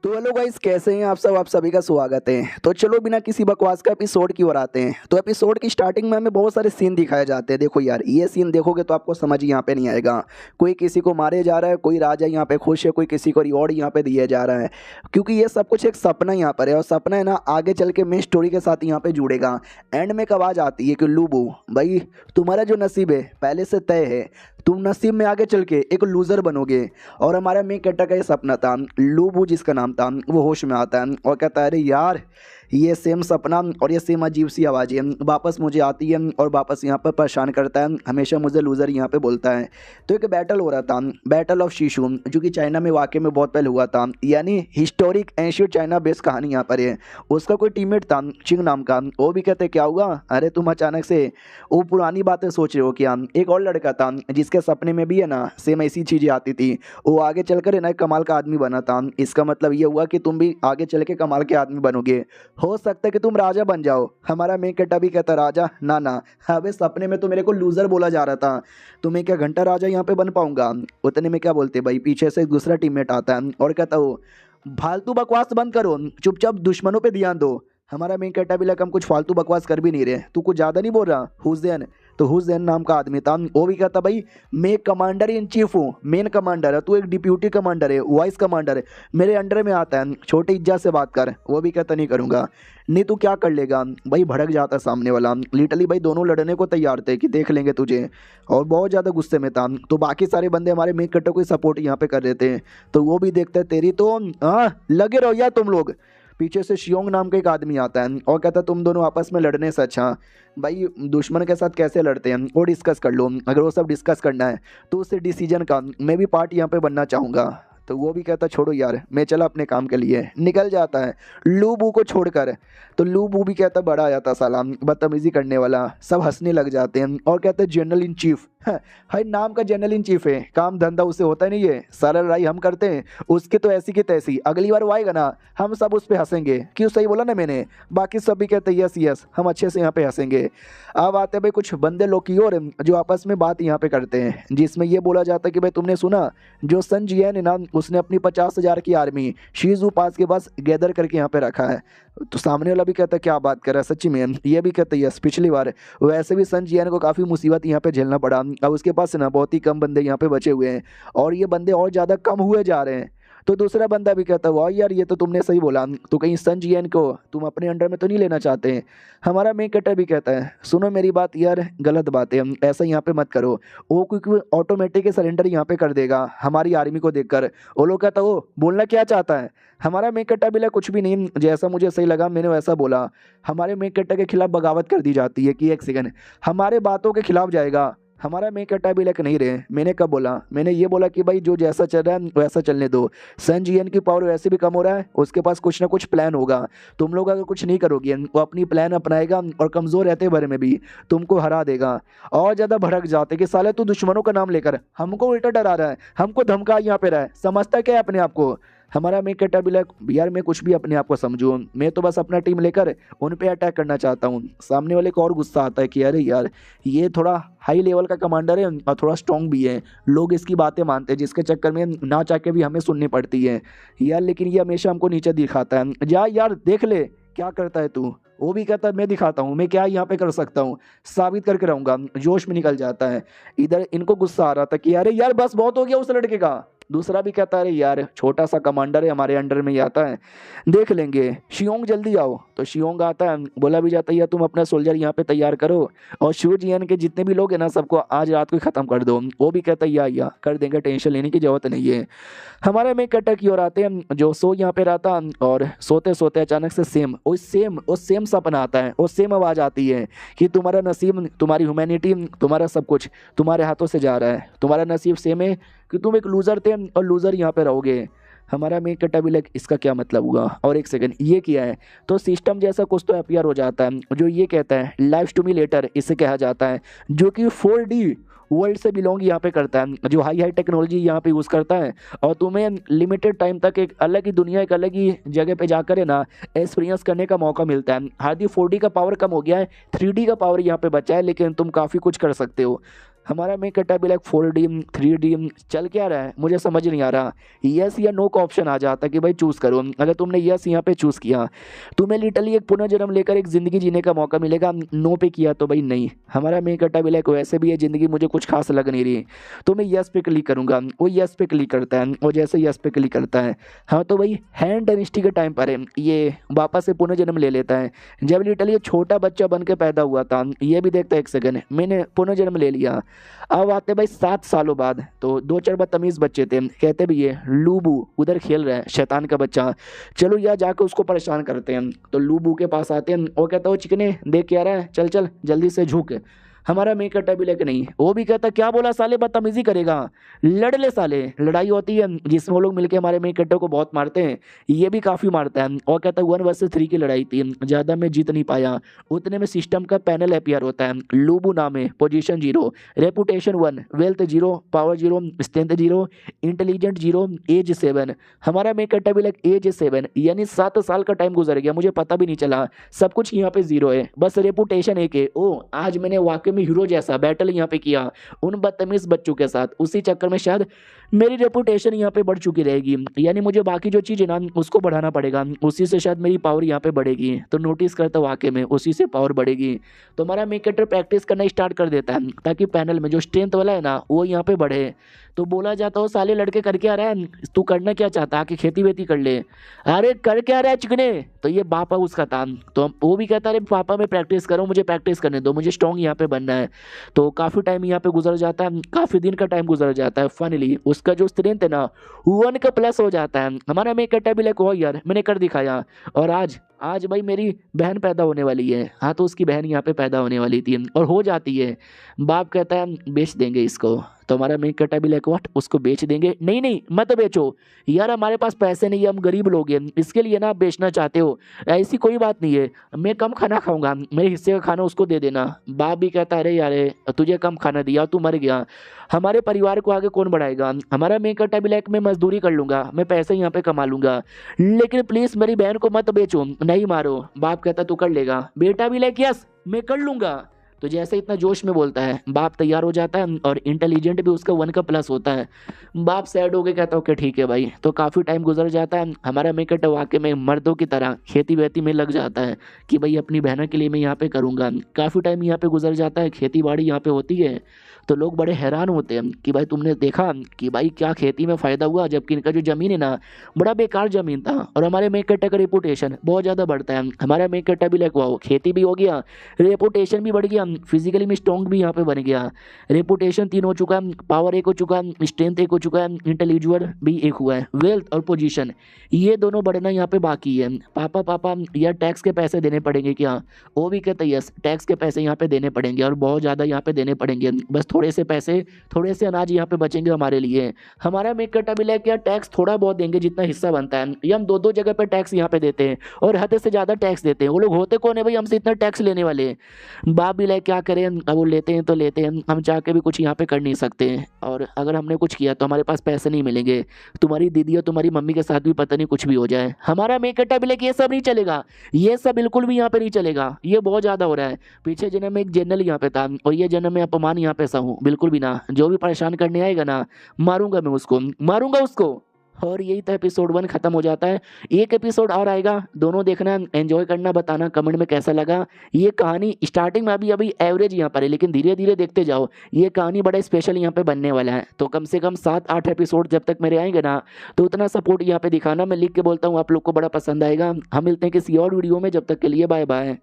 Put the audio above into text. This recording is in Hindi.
तो हेलो गाइस, कैसे हैं आप सब। आप सभी का स्वागत है। तो चलो बिना किसी बकवास का एपिसोड की ओर आते हैं। तो एपिसोड की स्टार्टिंग में हमें बहुत सारे सीन दिखाए जाते हैं। देखो यार, ये सीन देखोगे तो आपको समझ यहाँ पे नहीं आएगा। कोई किसी को मारे जा रहा है, कोई राजा यहाँ पे खुश है, कोई किसी को रिवॉर्ड यहाँ पे दिया जा रहा है, क्योंकि ये सब कुछ एक सपना यहाँ पर है। और सपना है ना, आगे चल के मेन स्टोरी के साथ यहाँ पे जुड़ेगा। एंड में एक आवाज़ आती है कि लूबू भाई, तुम्हारा जो नसीब है पहले से तय है। तुम नसीब में आगे चल के एक लूज़र बनोगे। और हमारा मेन कैरेक्टर का ये सपना था। लूबू जिसका नाम था, वो होश में आता है और कहता है अरे यार, ये सेम सपना और ये सेम अजीब सी आवाज़ें वापस मुझे आती है और वापस यहाँ पर परेशान करता है। हमेशा मुझे लूज़र यहाँ पे बोलता है। तो एक बैटल हो रहा था, बैटल ऑफ शीशु, जो कि चाइना में वाकई में बहुत पहले हुआ था। यानी हिस्टोरिक एंशियंट चाइना बेस्ड कहानी यहाँ पर है। उसका कोई टीममेट था चिंग नाम का। वो भी कहते क्या हुआ, अरे तुम अचानक से वो पुरानी बातें सोच रहे हो क्या। एक और लड़का था जिसके सपने में भी है ना सेम ऐसी चीज़ें आती थी। वो आगे चलकर है ना एक कमाल का आदमी बना था। इसका मतलब ये हुआ कि तुम भी आगे चल के कमाल के आदमी बनोगे। हो सकता है कि तुम राजा बन जाओ। हमारा मेन कैरेक्टर भी कहता राजा, ना ना, अबे सपने में तो मेरे को लूजर बोला जा रहा था। तुम्हें क्या घंटा राजा यहाँ पे बन पाऊंगा। उतने में क्या बोलते भाई, पीछे से एक दूसरा टीममेट आता है और कहता हो फालतू बकवास बंद करो, चुपचाप दुश्मनों पे ध्यान दो। हमारा मेन कैरेक्टर भी लगा हम कुछ फालतू बकवास कर भी नहीं रहे, तू कुछ ज़्यादा नहीं बोल रहा हुसैन। तो हुसैन नाम का आदमी था। वो भी कहता भाई, मैं कमांडर इन चीफ हूँ, मेन कमांडर है, तू एक डिप्यूटी कमांडर है, वाइस कमांडर है, मेरे अंडर में आता है, छोटी इज्जत से बात कर। वो भी कहता नहीं करूँगा। नहीं तू क्या कर लेगा भाई। भड़क जाता सामने वाला। लिटरली भाई दोनों लड़ने को तैयार थे कि देख लेंगे तुझे, और बहुत ज़्यादा गुस्से में था। तो बाकी सारे बंदे हमारे मेन कैरेक्टर को सपोर्ट यहाँ पे कर रहे थे। तो वो भी देखते हैं तेरी तो लगे रहो यार तुम लोग। पीछे से शियोंग नाम का एक आदमी आता है और कहता है तुम दोनों आपस में लड़ने से अच्छा भाई दुश्मन के साथ कैसे लड़ते हैं वो डिस्कस कर लो। अगर वो सब डिस्कस करना है तो उससे डिसीजन का मैं भी पार्ट यहाँ पे बनना चाहूँगा। तो वो भी कहता छोड़ो यार, मैं चला अपने काम के लिए, निकल जाता है लूबू को छोड़कर। तो लूबू भी कहता बड़ा आ जाता साला बदतमीजी करने वाला। सब हंसने लग जाते हैं और कहते हैं जनरल इन चीफ। हाय नाम का जनरल इन चीफ है, काम धंधा उसे होता नहीं है, सारा लड़ाई हम करते हैं, उसके तो ऐसी की तैसी। अगली बार वो आएगा ना हम सब उस पर हंसेंगे। क्यों, सही बोला ना मैंने। बाकी सब भी कहते यस यस, हम अच्छे से यहाँ पे हंसेंगे। अब आते हैं भाई कुछ बंदे लोग की और जो आपस में बात यहाँ पे करते हैं, जिसमें ये बोला जाता है कि भाई तुमने सुना जो सन जियन है ना, उसने अपनी 50,000 की आर्मी शीजू पास के पास गैदर करके यहाँ पे रखा है। तो सामने वाला भी कहता है क्या बात कर रहा है सच्ची में। ये भी कहता है यस, पिछली बार वैसे भी सन जियन को काफ़ी मुसीबत यहाँ पे झेलना पड़ा। अब उसके पास ना बहुत ही कम बंदे यहाँ पे बचे हुए हैं और ये बंदे और ज़्यादा कम हुए जा रहे हैं। तो दूसरा बंदा भी कहता है वाह यार, ये तो तुमने सही बोला। तो कहीं सन जियन को तुम अपने अंडर में तो नहीं लेना चाहते। हमारा मेन कैरेक्टर भी कहता है सुनो मेरी बात यार, गलत बात है, ऐसा यहाँ पे मत करो। वो क्योंकि ऑटोमेटिक सरेंडर यहाँ पे कर देगा हमारी आर्मी को देखकर। वो लोग कहता वो बोलना क्या चाहता है। हमारा मेन कैरेक्टर भी कुछ भी नहीं, जैसा मुझे सही लगा मैंने वैसा बोला। हमारे मेन कैरेक्टर के खिलाफ बगावत कर दी जाती है कि एक सेकंड हमारे बातों के खिलाफ जाएगा। हमारा मेन कैरेक्टर भी नहीं रहे। मैंने कब बोला, मैंने ये बोला कि भाई जो जैसा चल रहा है वैसा चलने दो। सन जियन की पावर वैसे भी कम हो रहा है, उसके पास कुछ ना कुछ प्लान होगा। तुम लोग अगर कुछ नहीं करोगे वो अपनी प्लान अपनाएगा और कमज़ोर रहते भरे में भी तुमको हरा देगा। और ज़्यादा भड़क जाते कि साले तू दुश्मनों का नाम लेकर हमको उल्टा डरा रहा है, हमको धमका यहाँ पे रहा है, समझता क्या है अपने आप को। हमारा मेन कैरेक्टर भी यार मैं कुछ भी अपने आप को समझूँ, मैं तो बस अपना टीम लेकर उन पे अटैक करना चाहता हूँ। सामने वाले को और गुस्सा आता है कि अरे यार ये थोड़ा हाई लेवल का कमांडर है और थोड़ा स्ट्रॉन्ग भी है, लोग इसकी बातें मानते हैं, जिसके चक्कर में ना चाह के भी हमें सुननी पड़ती है यार। लेकिन ये हमेशा हमको नीचे दिखाता है, जा यार देख ले क्या करता है तू। वो भी कहता है मैं दिखाता हूँ मैं क्या यहाँ पे कर सकता हूँ, साबित करके रहूंगा। जोश में निकल जाता है। इधर इनको गुस्सा आ रहा था कि अरे यार बस बहुत हो गया उस लड़के का। दूसरा भी कहता है अरे यार छोटा सा कमांडर है हमारे अंडर में ही आता है, देख लेंगे, शियोंग जल्दी आओ। तो शियोंग आता है, बोला भी जाता है यार तुम अपना सोल्जर यहाँ पे तैयार करो और शू जियन के जितने भी लोग हैं ना सबको आज रात को खत्म कर दो। वो भी कहता है या कर देंगे, टेंशन लेने की जरूरत नहीं है। हमारे में कैरेक्टर की ओर आते हैं जो सो यहाँ पे रहता और सोते सोते अचानक से सेम सपना आता है। वो सेम आवाज़ आती है कि तुम्हारा नसीब, तुम्हारी ह्यूमैनिटी, तुम्हारा सब कुछ तुम्हारे हाथों से जा रहा है, तुम्हारा नसीब सेम है कि तुम एक लूज़र थे और लूज़र यहाँ पे रहोगे। हमारा मेन कैरेक्टर भी इसका क्या मतलब हुआ और एक सेकंड ये किया है। तो सिस्टम जैसा कुछ तो अपीयर हो जाता है जो ये कहता है लाइफ टू मी लेटर, इसे कहा जाता है, जो कि 4D वर्ल्ड से बिलोंग यहाँ पे करता है, जो हाई टेक्नोलॉजी यहाँ पे यूज़ करता है और तुम्हें लिमिटेड टाइम तक एक अलग ही दुनिया, एक अलग ही जगह पे जाकर है ना एक्सपीरियंस करने का मौका मिलता है। हार्दी 4D का पावर कम हो गया है, 3D का पावर यहाँ पे बचा है, लेकिन तुम काफ़ी कुछ कर सकते हो। हमारा मेन कट्टा भी लाइक 4D 3D चल क्या रहा है मुझे समझ नहीं आ रहा। यस या नो का ऑप्शन आ जाता कि भाई चूज़ करो। अगर तुमने यस यहाँ पे चूज़ किया तुम्हें लिटरली एक पुनर्जन्म लेकर एक ज़िंदगी जीने का मौका मिलेगा। नो पे किया तो भाई नहीं। हमारा मेन कट्टा भी लाइक वैसे भी ये ज़िंदगी मुझे कुछ खास लग नहीं रही तो मैं यस पे क्लिक करूँगा। वो यस पे क्लिक करता है और जैसे यस पे क्लिक करता है हाँ तो भाई हैंड डायनेस्टी के टाइम पर ये वापस से पुनर्जन्म ले लेता है। जब लिटरली ये छोटा बच्चा बन के पैदा हुआ था ये भी देखता है एक सेकंड मैंने पुनर्जन्म ले लिया। अब आते भाई 7 सालों बाद तो दो चार बदतमीज बच्चे थे कहते भी ये लूबू उधर खेल रहा है शैतान का बच्चा चलो या जाकर उसको परेशान करते हैं। तो लूबू के पास आते हैं वो कहता है चिकने देख क्या रहा है चल चल जल्दी से झुक। हमारा मेक कट्टा भी लेके नहीं वो भी कहता क्या बोला साले बदतमीजी करेगा लड़ ले साले। लड़ाई होती है जिसमें वो लोग मिलके हमारे मेक कट्टे को बहुत मारते हैं ये भी काफ़ी मारता है और कहता है 1 वर्सेस 3 की लड़ाई थी ज़्यादा मैं जीत नहीं पाया। उतने में सिस्टम का पैनल अपियर होता है लूबू नाम है position 0 reputation 1 wealth 0 power 0 strength 0 intelligent 0 age 7। हमारा मेक कट्टा भी लाइक एज 7 यानी 7 साल का टाइम गुजर गया मुझे पता भी नहीं चला सब कुछ यहाँ पे 0 है बस रेपुटेशन 1 है। ओ आज मैंने वाकई में हीरो जैसा बैटल यहाँ पे किया उन बदतमीज बच्चों के साथ उसी चक्कर में शायद मेरी रेपुटेशन यहाँ पे बढ़ चुकी रहेगी यानी मुझे बाकी जो चीज़ है ना उसको बढ़ाना पड़ेगा उसी से शायद मेरी पावर यहाँ पे बढ़ेगी। तो नोटिस करता वाकई में उसी से पावर बढ़ेगी। तो हमारा मेकेटर प्रैक्टिस करना स्टार्ट कर देता है ताकि पैनल में जो स्ट्रेंथ वाला है ना वो यहाँ पे बढ़े। तो बोला जाता हो साले लड़के करके आ रहा है तू करना क्या चाहता है कि खेती वेती कर ले। अरे कर क्या रहा है चिकने तो ये बापा उसका था। तो वो भी कहता है अरे पापा मैं प्रैक्टिस करूँ मुझे प्रैक्टिस करने दो मुझे स्ट्रॉन्ग यहाँ पे बनना है। तो काफ़ी टाइम यहाँ पे गुजर जाता है काफ़ी दिन का टाइम गुजर जाता है फाइनली उसका जो स्ट्रेंथ है ना 1 का प्लस हो जाता है। हमारा मेक कट्टा भी लाइक हो यार मैंने कर दिखाया। और आज भाई मेरी बहन पैदा होने वाली है हाँ तो उसकी बहन यहाँ पे पैदा होने वाली थी और हो जाती है। बाप कहता है बेच देंगे इसको। तो हमारा मेक कट्टा भी लाइक व्हाट उसको बेच देंगे नहीं नहीं मत बेचो यार हमारे पास पैसे नहीं है हम गरीब लोग हैं इसके लिए ना आप बेचना चाहते हो ऐसी कोई बात नहीं है मैं कम खाना खाऊंगा मेरे हिस्से का खाना उसको दे देना। बाप भी कहता है अरे यार तुझे कम खाना दिया तू मर गया हमारे परिवार को आगे कौन बढ़ाएगा। हमारा मेक कट्टा भी लाइक मैं मजदूरी कर लूंगा मैं पैसे यहाँ पे कमा लूंगा लेकिन प्लीज मेरी बहन को मत बेचो नहीं मारो। बाप कहता तू कर लेगा बेटा भी लाइक यस मैं कर लूंगा। तो जैसे इतना जोश में बोलता है बाप तैयार हो जाता है और इंटेलिजेंट भी उसका 1 का प्लस होता है। बाप सैड हो के कहता है ओके ठीक है भाई। तो काफ़ी टाइम गुजर जाता है हमारा मेक कट्टा वाकई में मर्दों की तरह खेती वेती में लग जाता है कि भाई अपनी बहनों के लिए मैं यहाँ पे करूँगा। काफ़ी टाइम यहाँ पे गुजर जाता है खेती बाड़ी यहाँ पे होती है तो लोग बड़े हैरान होते हैं कि भाई तुमने देखा कि भाई क्या खेती में फ़ायदा हुआ जबकि इनका जो ज़मीन है ना बड़ा बेकार ज़मीन था। और हमारे मेक कट्टा का रेपुटेशन बहुत ज़्यादा बढ़ता है। हमारा मेक कट्टा भी लाइक वाओ खेती भी हो गया रेपुटेशन भी बढ़ गया फिजिकली में स्ट्रॉन्ग भी यहाँ पे बन गया। रेपुटेशन 3 हो चुका है पावर 1 हो चुका है स्ट्रेंथ 1 हो चुका है इंटेलिजेंट भी 1 हुआ है वेल्थ और पोजीशन ये दोनों बढ़ना यहाँ पे बाकी है। पापा यार टैक्स के पैसे देने पड़ेंगे क्या। वो भी कहते यस टैक्स के पैसे यहाँ पे देने पड़ेंगे और बहुत ज़्यादा यहाँ पे देने पड़ेंगे बस थोड़े से पैसे थोड़े से अनाज यहाँ पे बचेंगे हमारे लिए। हमारा मेक कट्टा भी लाइक यार टैक्स थोड़ा बहुत देंगे जितना हिस्सा बनता है ये हम 2-2 जगह पे टैक्स यहाँ पे देते हैं और हद से ज़्यादा टैक्स देते हैं। वो लोग होते कौन है भाई हमसे इतना टैक्स लेने वाले। बाप भी लाइक क्या करें अब वो लेते हैं तो लेते हैं हम चाह के भी कुछ यहाँ पे कर नहीं सकते हैं और अगर हमने कुछ किया तो हमारे पास पैसे नहीं मिलेंगे तुम्हारी दीदी और तुम्हारी मम्मी के साथ भी पता नहीं कुछ भी हो जाए। हमारा मेक कट्टा भी लाइक ये सब नहीं चलेगा ये सब बिल्कुल भी यहाँ पे नहीं चलेगा ये बहुत ज़्यादा हो रहा है। पीछे जन्म में एक जनरल यहाँ पे था और ये जन्म में अपमान यहाँ पे सा हूँ बिल्कुल भी ना। जो भी परेशान करने आएगा ना मारूंगा मैं उसको मारूंगा उसको। और यही तो एपिसोड 1 खत्म हो जाता है। एक एपिसोड और आएगा दोनों देखना एंजॉय करना बताना कमेंट में कैसा लगा। ये कहानी स्टार्टिंग में अभी एवरेज यहाँ पर है लेकिन धीरे धीरे देखते जाओ ये कहानी बड़ा स्पेशल यहाँ पे बनने वाला है। तो कम से कम 7-8 एपिसोड जब तक मेरे आएंगे ना तो उतना सपोर्ट यहाँ पे दिखाना मैं लिख के बोलता हूँ आप लोग को बड़ा पसंद आएगा। हम मिलते हैं किसी और वीडियो में जब तक के लिए बाय बाय।